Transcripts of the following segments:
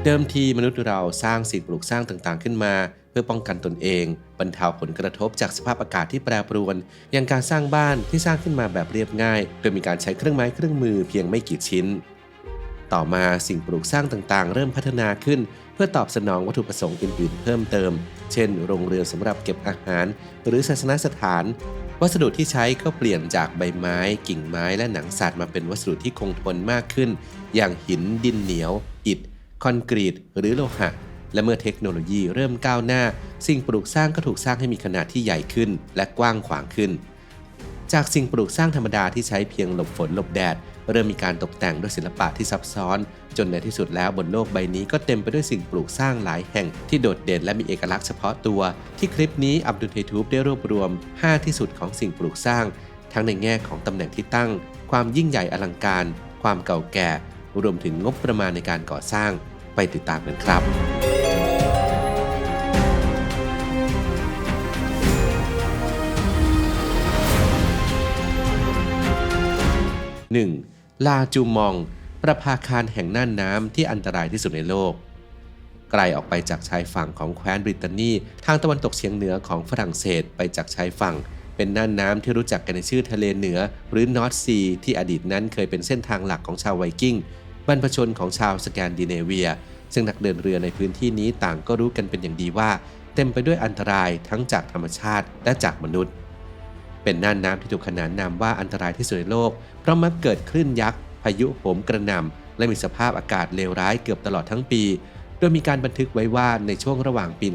เดิมทีมนุษย์เราสร้างสิ่งปลูกสร้างต่างๆขึ้นมาเพื่อป้องกันตนเองบรรเทาผลกระทบจากสภาพอากาศที่แปรปรวนอย่างการสร้างบ้านที่สร้างขึ้นมาแบบเรียบง่ายโดยมีการใช้เครื่องไม้เครื่องมือเพียงไม่กี่ชิ้นต่อมาสิ่งปลูกสร้างต่างๆเริ่มพัฒนาขึ้นเพื่อตอบสนองวัตถุประสงค์อื่นๆเพิ่มเติมเช่นโรงเรือนสำหรับเก็บอาหารหรือศาสนสถานวัสดุที่ใช้ก็เปลี่ยนจากใบไม้กิ่งไม้และหนังสัตว์มาเป็นวัสดุที่คงทนมากขึ้นอย่างหินดินเหนียวอิฐคอนกรีตหรือโลหะและเมื่อเทคโนโลยีเริ่มก้าวหน้าสิ่งปลูกสร้างก็ถูกสร้างให้มีขนาดที่ใหญ่ขึ้นและกว้างขวางขึ้นจากสิ่งปลูกสร้างธรรมดาที่ใช้เพียงหลบฝนหลบแดดเริ่มมีการตกแต่งด้วยศิลปะที่ซับซ้อนจนในที่สุดแล้วบนโลกใบนี้ก็เต็มไปด้วยสิ่งปลูกสร้างหลายแห่งที่โดดเด่นและมีเอกลักษณ์เฉพาะตัวที่คลิปนี้อับดุลเททูบได้รวบรวม5ที่สุดของสิ่งปลูกสร้างทั้งในแง่ของตำแหน่งที่ตั้งความยิ่งใหญ่อลังการความเก่าแก่รวมถึงงบประมาณในการก่อสร้างไปติดตามกันครับ 1. ลาจูมองประภาคารแห่งน่านน้ำที่อันตรายที่สุดในโลกไกลออกไปจากชายฝั่งของแคว้นบริตานีทางตะวันตกเฉียงเหนือของฝรั่งเศสไปจากชายฝั่งเป็นน่านน้ำที่รู้จักกันในชื่อทะเลเหนือหรือนอร์ทซีที่อดีตนั้นเคยเป็นเส้นทางหลักของชาวไวกิ้งบรรพชนของชาวสแกนดิเนเวียซึ่งนักเดินเรือในพื้นที่นี้ต่างก็รู้กันเป็นอย่างดีว่าเต็มไปด้วยอันตรายทั้งจากธรรมชาติและจากมนุษย์เป็นน่านน้ำที่ถูกขนานนามว่าอันตรายที่สุดในโลกเพราะมักเกิดคลื่นยักษ์พายุโหมกระหน่ำและมีสภาพอากาศเลวร้ายเกือบตลอดทั้งปีโดยมีการบันทึกไว้ว่าในช่วงระหว่างปี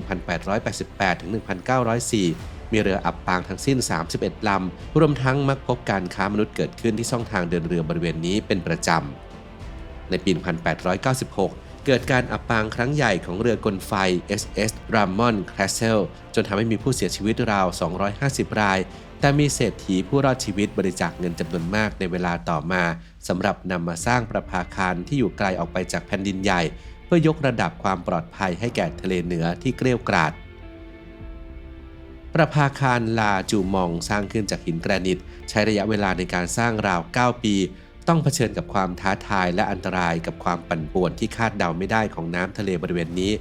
1888 ถึง 1904 มีเรืออับปางทั้งสิ้น 31 ลำรวมทั้งมักพบการค้ามนุษย์เกิดขึ้นที่ช่องทางเดินเรือบริเวณนี้เป็นประจำในปี 1896 เกิดการอับปางครั้งใหญ่ของเรือกลไฟ SS Ramon Castle จนทำให้มีผู้เสียชีวิตราว 250 รายแต่มีเศรษฐีผู้รอดชีวิตบริจาคเงินจำนวนมากในเวลาต่อมาสำหรับนำมาสร้างประภาคารที่อยู่ไกลออกไปจากแผ่นดินใหญ่เพื่อยกระดับความปลอดภัยให้แก่ทะเลเหนือที่เกลี้ยกล่อมประภาคารลาจูมองสร้างขึ้นจากหินแกรนิตใช้ระยะเวลาในการสร้างราว 9 ปีต้องเผชิญกับความท้าทายและอันตรายกับความปั่นป่วนที่คาดเดาไม่ได้ของน้ำทะเลบริเวณนี้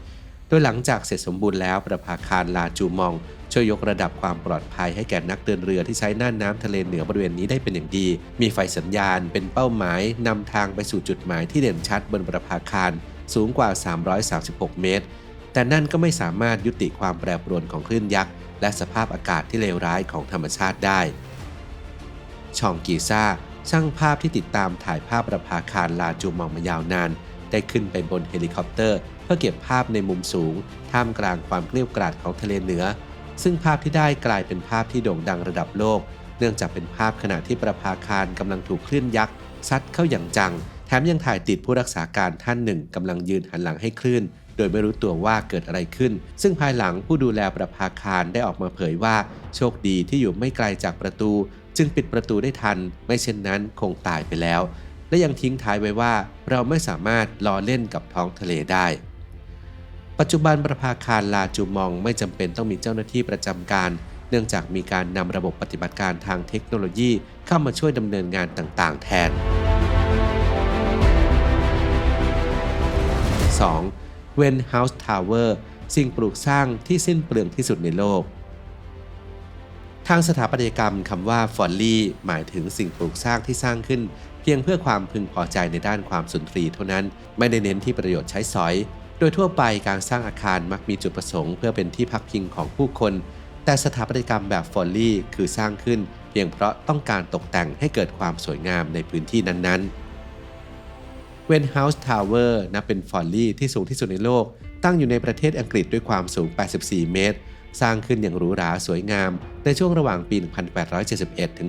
โดยหลังจากเสร็จสมบูรณ์แล้วประภาคารลาจูมองช่วยยกระดับความปลอดภัยให้แก่นักเดินเรือที่ใช้น่านน้ำทะเลเหนือบริเวณนี้ได้เป็นอย่างดีมีไฟสัญญาณเป็นเป้าหมายนำทางไปสู่จุดหมายที่เด่นชัดบนประภาคารสูงกว่า 336 เมตรแต่นั่นก็ไม่สามารถยุติความแปรปรวนของคลื่นยักษ์และสภาพอากาศที่เลวร้ายของธรรมชาติได้ชองกีซ่าช่างภาพที่ติดตามถ่ายภาพประภาคารลาจูมองมายาวนานได้ขึ้นไปบนเฮลิคอปเตอร์เพื่อเก็บภาพในมุมสูงท่ามกลางความเกลี้ยกล่อมของทะเลเหนือซึ่งภาพที่ได้กลายเป็นภาพที่โด่งดังระดับโลกเนื่องจากเป็นภาพขณะที่ประภาคารกำลังถูกคลื่นยักษ์ซัดเข้าอย่างจังแถมยังถ่ายติดผู้รักษาการท่านหนึ่งกำลังยืนหันหลังให้คลื่นโดยไม่รู้ตัวว่าเกิดอะไรขึ้นซึ่งภายหลังผู้ดูแลประภาคารได้ออกมาเผยว่าโชคดีที่อยู่ไม่ไกลจากประตูจึงปิดประตูได้ทันไม่เช่นนั้นคงตายไปแล้วและยังทิ้งท้ายไว้ว่าเราไม่สามารถล้อเล่นกับท้องทะเลได้ปัจจุบันประภาคารลาจูมองไม่จำเป็นต้องมีเจ้าหน้าที่ประจำการเนื่องจากมีการนำระบบปฏิบัติการทางเทคโนโลยีเข้ามาช่วยดำเนินงานต่างๆแทน 2. เวนเฮาส์ทาวเวอร์สิ่งปลูกสร้างที่สิ้นเปลืองที่สุดในโลกทางสถาปัตยกรรมคำว่าฟอลลี่หมายถึงสิ่งปลูกสร้างที่สร้างขึ้นเพียงเพื่อความพึงพอใจในด้านความสุนทรีย์เท่านั้นไม่ได้เน้นที่ประโยชน์ใช้สอยโดยทั่วไปการสร้างอาคารมักมีจุดประสงค์เพื่อเป็นที่พักพิงของผู้คนแต่สถาปัตยกรรมแบบฟอลลี่คือสร้างขึ้นเพียงเพราะต้องการตกแต่งให้เกิดความสวยงามในพื้นที่นั้นๆเวนเฮาส์ทาวเวอร์นับเป็นฟอลลี่ที่สูงที่สุดในโลกตั้งอยู่ในประเทศอังกฤษด้วยความสูง 84 เมตรสร้างขึ้นอย่างหรูหราสวยงามในช่วงระหว่างปี 1871 ถึง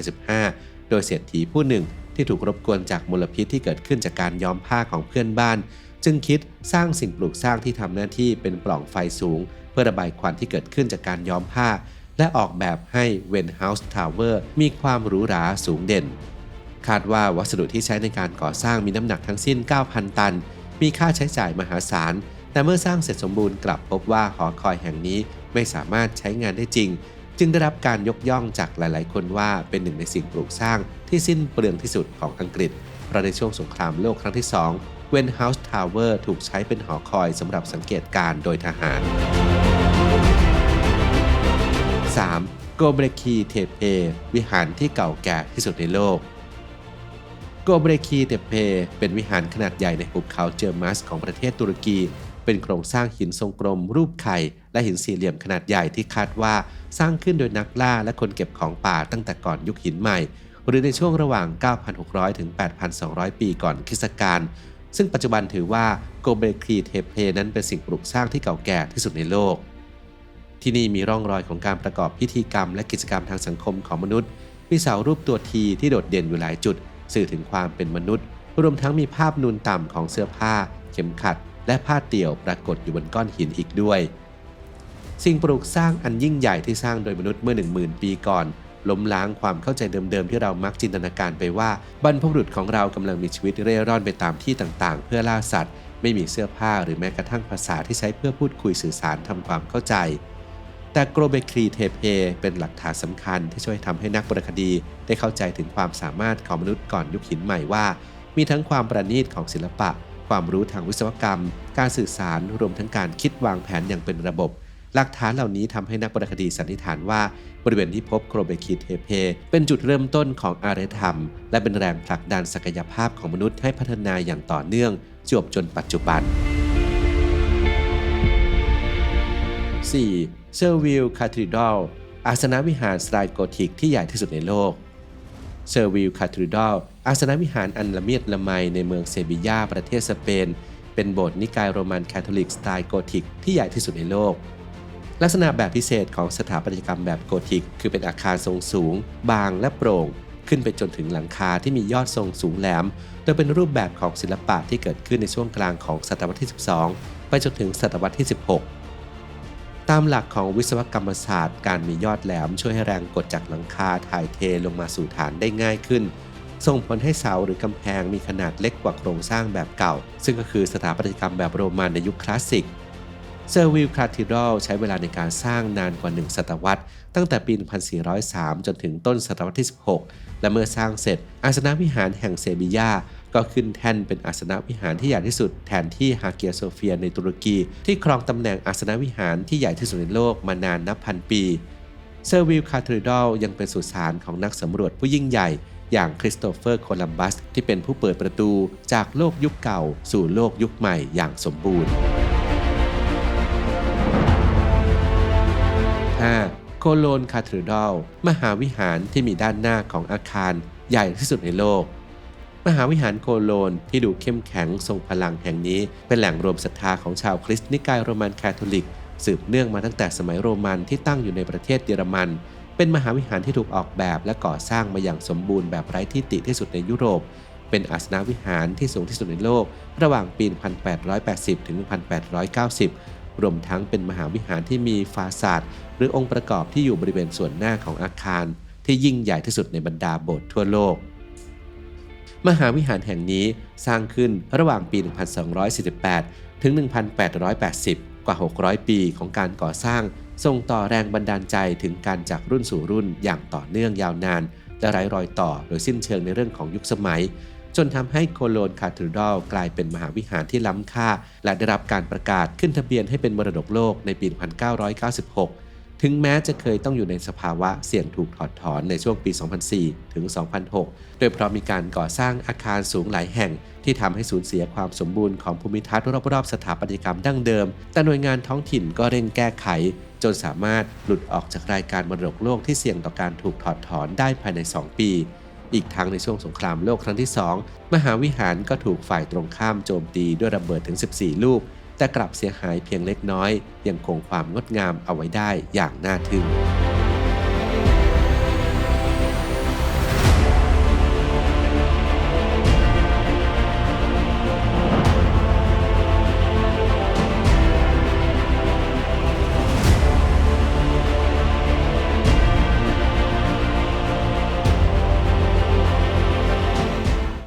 1875 โดยเศรษฐีผู้หนึ่งที่ถูกรบกวนจากมลพิษที่เกิดขึ้นจากการย้อมผ้าของเพื่อนบ้านจึงคิดสร้างสิ่งปลูกสร้างที่ทำหน้าที่เป็นปล่องไฟสูงเพื่อระบายควันที่เกิดขึ้นจากการย้อมผ้าและออกแบบให้เวนเฮาส์ทาวเวอร์มีความหรูหราสูงเด่นคาดว่าวัสดุที่ใช้ในการก่อสร้างมีน้ำหนักทั้งสิ้น 9,000 ตันมีค่าใช้จ่ายมหาศาลแต่เมื่อสร้างเสร็จสมบูรณ์กลับพบว่าหอคอยแห่งนี้ไม่สามารถใช้งานได้จริงจึงได้รับการยกย่องจากหลายๆคนว่าเป็นหนึ่งในสิ่งปลูกสร้างที่สิ้นเปลืองที่สุดของอังกฤษเพราะในช่วงสงครามโลกครั้งที่2 เวนเฮาส์ทาวเวอร์ถูกใช้เป็นหอคอยสำหรับสังเกตการณ์โดยทหาร 3. โกเบรคีเทเพวิหารที่เก่าแก่ที่สุดในโลกโกเบรคีเทเพเป็นวิหารขนาดใหญ่ในหุบเขาเจอร์มัสของประเทศตุรกีเป็นโครงสร้างหินทรงกลมรูปไข่และหินสี่เหลี่ยมขนาดใหญ่ที่คาดว่าสร้างขึ้นโดยนักล่าและคนเก็บของป่าตั้งแต่ก่อนยุคหินใหม่หรือในช่วงระหว่าง 9,600 ถึง 8,200 ปีก่อนคริสตกาลซึ่งปัจจุบันถือว่าโกเบรคีเทเพนั้นเป็นสิ่งปลูกสร้างที่เก่าแก่ที่สุดในโลกที่นี่มีร่องรอยของการประกอบพิธีกรรมและกิจกรรมทางสังคมของมนุษย์มีเสารูปตัวทีที่โดดเด่นอยู่หลายจุดสื่อถึงความเป็นมนุษย์รวมทั้งมีภาพนูนต่ำของเสื้อผ้าเข็มขัดและผ้าเตี่ยวปรากฏอยู่บนก้อนหินอีกด้วยสิ่งปลูกสร้างอันยิ่งใหญ่ที่สร้างโดยมนุษย์เมื่อ 10,000 ปีก่อนล้มล้างความเข้าใจเดิมๆที่เรามักจินตนาการไปว่าบรรพบุรุษของเรากำลังมีชีวิตเร่ร่อนไปตามที่ต่างๆเพื่อล่าสัตว์ไม่มีเสื้อผ้าหรือแม้กระทั่งภาษาที่ใช้เพื่อพูดคุยสื่อสารทำความเข้าใจแต่โกเบครีเทเพเป็นหลักฐานสำคัญที่ช่วยทำให้นักวรรณคดีได้เข้าใจถึงความสามารถของมนุษย์ก่อนยุคหินใหม่ว่ามีทั้งความประณีตของศิลปะความรู้ทางวิศวกรรมการสื่อสารรวมทั้งการคิดวางแผนอย่างเป็นระบบหลักฐานเหล่านี้ทำให้นักวรรณคดีสันนิษฐานว่าบริเวณที่พบโกเบครีเทเพเป็นจุดเริ่มต้นของอารยธรรมและเป็นแรงผลักดันศักยภาพของมนุษย์ให้พัฒนาอย่างต่อเนื่องจนปัจจุบัน 4. เซอร์วิลคาทรีดัลอาสนวิหารสไตล์โกธิกที่ใหญ่ที่สุดในโลกเซอร์วิลคาทรีดัลอาสนวิหารอันละเมียดละไมในเมืองเซบียาประเทศสเปนเป็นโบสถ์นิกายโรมันคาทอลิกสไตล์โกธิกที่ใหญ่ที่สุดในโลกลักษณะแบบพิเศษของสถาปัตยกรรมแบบโกธิกคือเป็นอาคารทรงสูงบางและโปร่งขึ้นไปจนถึงหลังคาที่มียอดทรงสูงแหลมโดยเป็นรูปแบบของศิลปะที่เกิดขึ้นในช่วงกลางของศตวรรษที่ 12 ไปจนถึงศตวรรษที่ 16ตามหลักของวิศวกรรมศาสตร์การมียอดแหลมช่วยให้แรงกดจากหลังคาถ่ายเทลงมาสู่ฐานได้ง่ายขึ้นส่งผลให้เสาหรือกำแพงมีขนาดเล็กกว่าโครงสร้างแบบเก่าซึ่งก็คือสถาปัตยกรรมแบบโรมันในยุคคลาสสิกเซอร์วิลคาทรีดัลใช้เวลาในการสร้างนานกว่า1ศตวรรษตั้งแต่ปี 1403 จนถึงต้นศตวรรษที่ 16 และเมื่อสร้างเสร็จอาสนวิหารแห่งเซบียาก็ขึ้นแท่นเป็นอาสนวิหารที่ใหญ่ที่สุดแทนที่ฮาเกียโซเฟียในตุรกีที่ครองตำแหน่งอาสนวิหารที่ใหญ่ที่สุดในโลกมานานนับพันปีเซอร์วิลคาทรีดัลยังเป็นสุสานของนักสำรวจผู้ยิ่งใหญ่อย่างคริสโตเฟอร์โคลัมบัสที่เป็นผู้เปิดประตูจากโลกยุคเก่าสู่โลกยุคใหม่อย่างสมบูรณ์ 5. โคโลนคาทรีดัลมหาวิหารที่มีด้านหน้าของอาคารใหญ่ที่สุดในโลกมหาวิหารโคโลนที่ดูเข้มแข็งทรงพลังแห่งนี้เป็นแหล่งรวมศรัทธาของชาวคริสต์นิกายโรมันคาทอลิกสืบเนื่องมาตั้งแต่สมัยโรมันที่ตั้งอยู่ในประเทศเยอรมันเป็นมหาวิหารที่ถูกออกแบบและก่อสร้างมาอย่างสมบูรณ์แบบไร้ที่ติที่สุดในยุโรปเป็นอาสนวิหารที่สูงที่สุดในโลกระหว่างปี 1880 ถึง 1890 รวมทั้งเป็นมหาวิหารที่มีฟาซาดหรือองค์ประกอบที่อยู่บริเวณส่วนหน้าของอาคารที่ยิ่งใหญ่ที่สุดในบรรดาโบสถ์ทั่วโลกมหาวิหารแห่งนี้สร้างขึ้นระหว่างปี 1248 ถึง 1880 กว่า 600 ปีของการก่อสร้างส่งต่อแรงบันดาลใจถึงการจากรุ่นสู่รุ่นอย่างต่อเนื่องยาวนานและไร้รอยต่อโดยสิ้นเชิงในเรื่องของยุคสมัยจนทำให้โคโลนคาทรีดัลกลายเป็นมหาวิหารที่ล้ำค่าและได้รับการประกาศขึ้นทะเบียนให้เป็นมรดกโลกในปี 1996 ถึงแม้จะเคยต้องอยู่ในสภาวะเสี่ยงถูกถอดถอนในช่วงปี 2004 ถึง 2006 โดยเพราะมีการก่อสร้างอาคารสูงหลายแห่งที่ทำให้สูญเสียความสมบูรณ์ของภูมิทัศน์รอบๆสถาปัตยกรรมดั้งเดิมแต่หน่วยงานท้องถิ่นก็เร่งแก้ไขจนสามารถหลุดออกจากรายการมรดกโลกที่เสี่ยงต่อการถูกถอดถอนได้ภายใน 2 ปีอีกทั้งในช่วงสงครามโลกครั้งที่ 2 มหาวิหารก็ถูกฝ่ายตรงข้ามโจมตีด้วยระเบิดถึง 14 ลูกแต่กลับเสียหายเพียงเล็กน้อยยังคงความงดงามเอาไว้ได้อย่างน่าทึ่ง